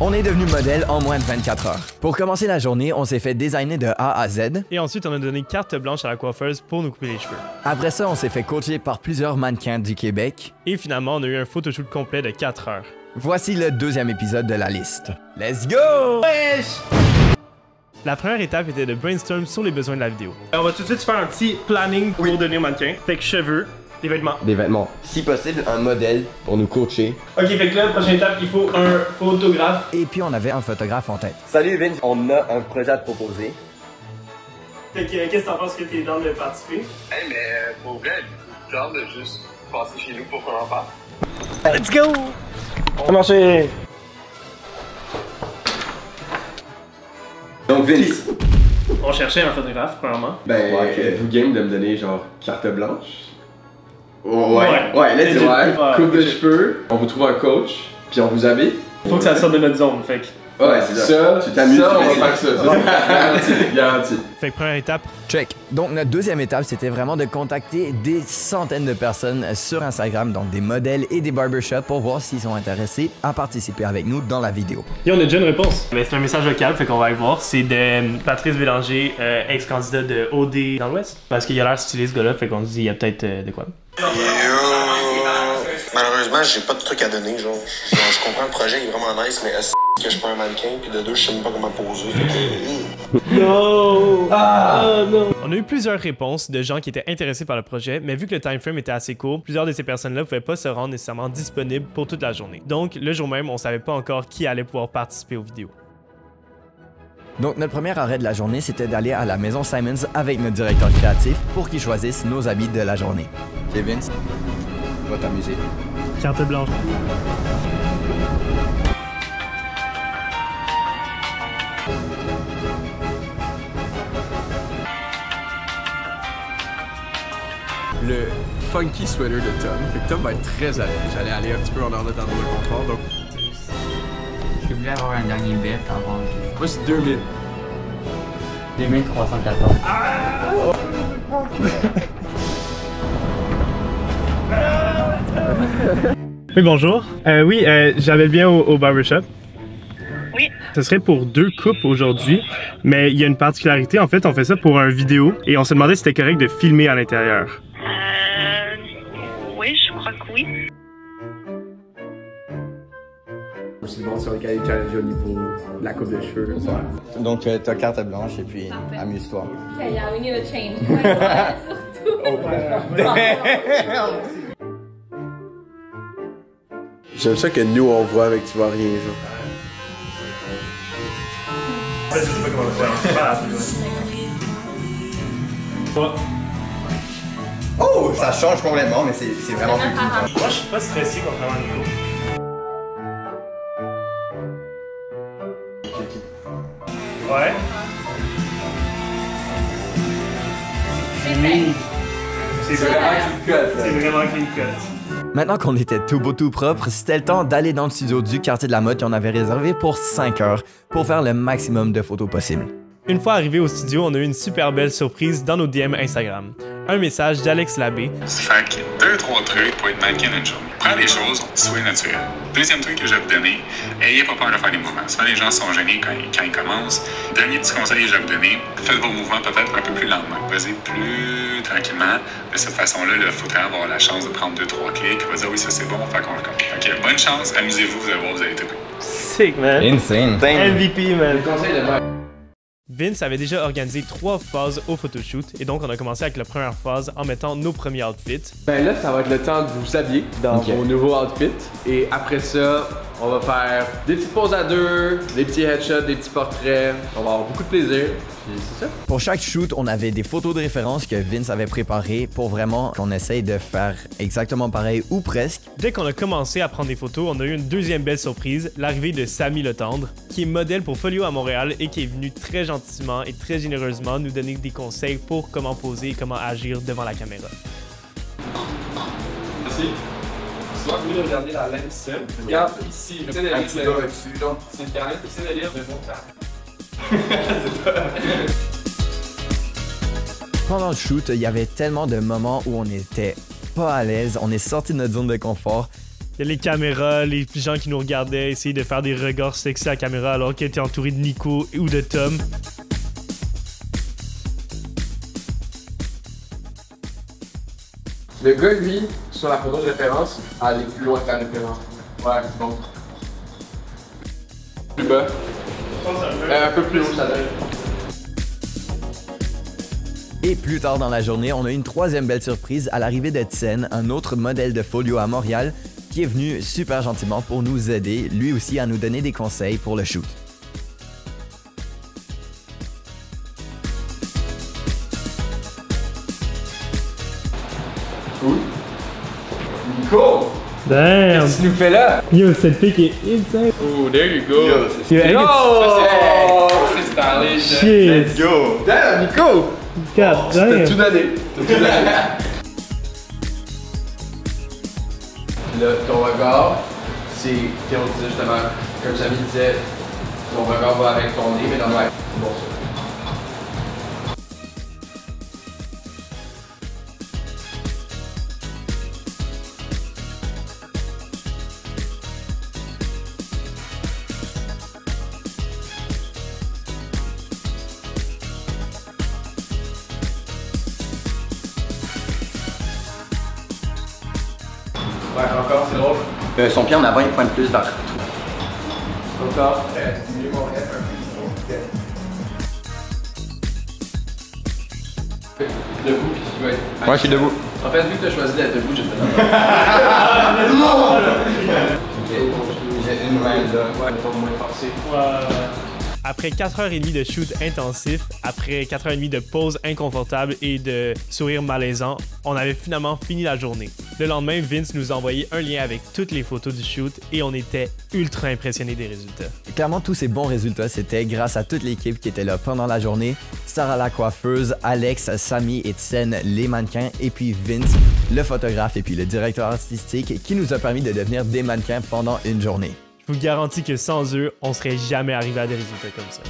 On est devenu modèle en moins de 24 heures. Pour commencer la journée, on s'est fait designer de A à Z. Et ensuite, on a donné carte blanche à la coiffeuse pour nous couper les cheveux. Après ça, on s'est fait coacher par plusieurs mannequins du Québec. Et finalement, on a eu un photoshoot complet de 4 heures. Voici le deuxième épisode de la liste. Let's go! Wesh! La première étape était de brainstorm sur les besoins de la vidéo. On va tout de suite faire un petit planning pour devenir mannequin. Fait que cheveux, des vêtements. Des vêtements. Si possible, un modèle pour nous coacher. Ok, fait que là, prochaine étape, il faut un photographe. Et puis on avait un photographe en tête. Salut Vince, on a un projet à te proposer. Fait que qu'est-ce que t'en penses que t'es dans de participer? Hey, mais pour vrai, genre de juste passer chez nous pour faire un part. Let's go! On va marcher! Donc Vince, On cherchait un photographe, premièrement. ben, êtes-vous game de me donner genre carte blanche? Ouais, let's go. Coupe de cheveux, on vous trouve un coach, puis on vous habille. Faut que ça sorte de notre zone, fait que... Ouais, c'est ça. Tu t'amuses, Ça, on va tu faire ça. garanti. Fait que première étape, Check. Donc notre deuxième étape, c'était vraiment de contacter des centaines de personnes sur Instagram, donc des modèles et des barbershops pour voir s'ils sont intéressés à participer avec nous dans la vidéo. et on a déjà une réponse. Ben, c'est un message vocal, fait qu'on va aller voir. C'est de Patrice Bélanger, ex-candidat de OD dans l'Ouest. Parce qu'il a l'air stylé ce gars-là, fait qu'on se dit il y a peut-être de quoi. Malheureusement, j'ai pas de truc à donner, genre. Je comprends le projet, il est vraiment nice, mais est-ce que je suis pas un mannequin, puis de deux, je sais même pas comment poser. No! Ah non! On a eu plusieurs réponses de gens qui étaient intéressés par le projet, mais vu que le time frame était assez court, plusieurs de ces personnes-là pouvaient pas se rendre nécessairement disponibles pour toute la journée. Donc, le jour même, on savait pas encore qui allait pouvoir participer aux vidéos. Donc notre premier arrêt de la journée, c'était d'aller à la maison Simons avec notre directeur créatif pour qu'il choisisse nos habits de la journée. Ok Vince, va t'amuser. Carte blanche. Le funky sweater de Tom. Fait que Tom va être très à l'aise. J'allais aller un petit peu en dehors de ta zone de confort. Donc, Je voulais avoir un dernier bet avant que... moi, c'est 2000. 2314. Oui, bonjour. Oui, j'avais bien au barbershop. Oui. Ce serait pour 2 coupes aujourd'hui, mais il y a une particularité. En fait, on fait ça pour un vidéo et on se demandait si c'était correct de filmer à l'intérieur. Oui, je crois que oui. C'est bon sur lequel challenge au niveau de la coupe de cheveux. Donc t'as carte blanche et puis amuse-toi. Okay, yeah, we need a change. Surtout. J'aime ça que nous, on voit avec tu vois rien, genre. En fait, je sais pas comment le faire. Oh, ça change complètement, mais c'est vraiment plus cool. Moi, je suis pas stressé contrairement à Nico. Ouais. C'est vraiment clean cut. Maintenant qu'on était tout beau tout propre, c'était le temps d'aller dans le studio du quartier de la mode qu'on avait réservé pour 5 heures pour faire le maximum de photos possible. Une fois arrivé au studio, on a eu une super belle surprise dans nos DM Instagram. Un message d'Alex Labbé. Fait que 2-3 trucs pour être mannequin une journée. Prends les choses, soyez naturel. Deuxième truc que je vais vous donner, ayez pas peur de faire des mouvements. Souvent les gens sont gênés quand ils commencent. Dernier petit conseil que je vais vous donner, faites vos mouvements peut-être un peu plus lentement. Vas-y plus tranquillement. De cette façon-là, le fauteuil va avoir la chance de prendre 2-3 clics. Il va dire oui, ça c'est bon, fait qu'on le compte. Ok, bonne chance, amusez-vous, vous allez voir, vous allez triper. Sick, man. Insane. MVP, man. Conseil de faire. Vince avait déjà organisé 3 phases au photoshoot et donc on a commencé avec la première phase en mettant nos premiers outfits. Ben là, ça va être le temps de vous habiller dans vos nouveaux outfits. Et après ça, on va faire des petites poses à deux, des petits headshots, des petits portraits. On va avoir beaucoup de plaisir. Puis c'est ça. Pour chaque shoot, on avait des photos de référence que Vince avait préparées pour vraiment qu'on essaye de faire exactement pareil ou presque. Dès qu'on a commencé à prendre des photos, on a eu une deuxième belle surprise, l'arrivée de Samy Letendre, qui est modèle pour Folio à Montréal et qui est venu très gentiment et très généreusement nous donner des conseils pour comment poser et comment agir devant la caméra. Merci. Soit vous voulez regarder la lens, regarde ici, c'est de lire, c'est une carnet, c'est de lire de bon temps. Pendant le shoot, il y avait tellement de moments où on n'était pas à l'aise, on est sorti de notre zone de confort. Il y a les caméras, les gens qui nous regardaient, essayer de faire des regards sexy à la caméra alors qu'ils étaient entourés de Nico ou de Tom. Le gars, lui, sur la photo de référence, aller plus loin que la référence. Ouais, bon. Plus bas. Un peu plus haut, ça donne. Et plus tard dans la journée, on a eu une troisième belle surprise à l'arrivée de Tsen, un autre modèle de Folio à Montréal, qui est venu super gentiment pour nous aider, lui aussi à nous donner des conseils pour le shoot. Cool. Nico! Damn! Qu'est-ce que tu nous fais là? Yo, cette pique est insane! Oh, there you go! Yo, C'est stylish! Shit! Let's go! Damn, Nico! God damn! T'as tout donné! Là, ton regard, c'est, on disait justement, comme Samy disait, ton regard va avec ton nez, mais dans le c'est bon ça. Ouais, encore, c'est drôle. Son pied en avant, il pointe plus vers toi. Encore. C'est mieux mon rêve un peu. Debout, puis tu vas être. Ouais, je suis debout. En fait, vu que tu as choisi d'être debout, j'ai fait J'ai une main là. Ouais, pas moins forcé. Après 4h30 de shoot intensif, après 4h30 de pause inconfortable et de sourire malaisant, on avait finalement fini la journée. Le lendemain, Vince nous a envoyé un lien avec toutes les photos du shoot et on était ultra impressionnés des résultats. Clairement, tous ces bons résultats, c'était grâce à toute l'équipe qui était là pendant la journée. Sarah la coiffeuse, Alex, Samy et Tsen, les mannequins, et puis Vince, le photographe et puis le directeur artistique qui nous a permis de devenir des mannequins pendant une journée. Je vous garantis que sans eux, on serait jamais arrivé à des résultats comme ça.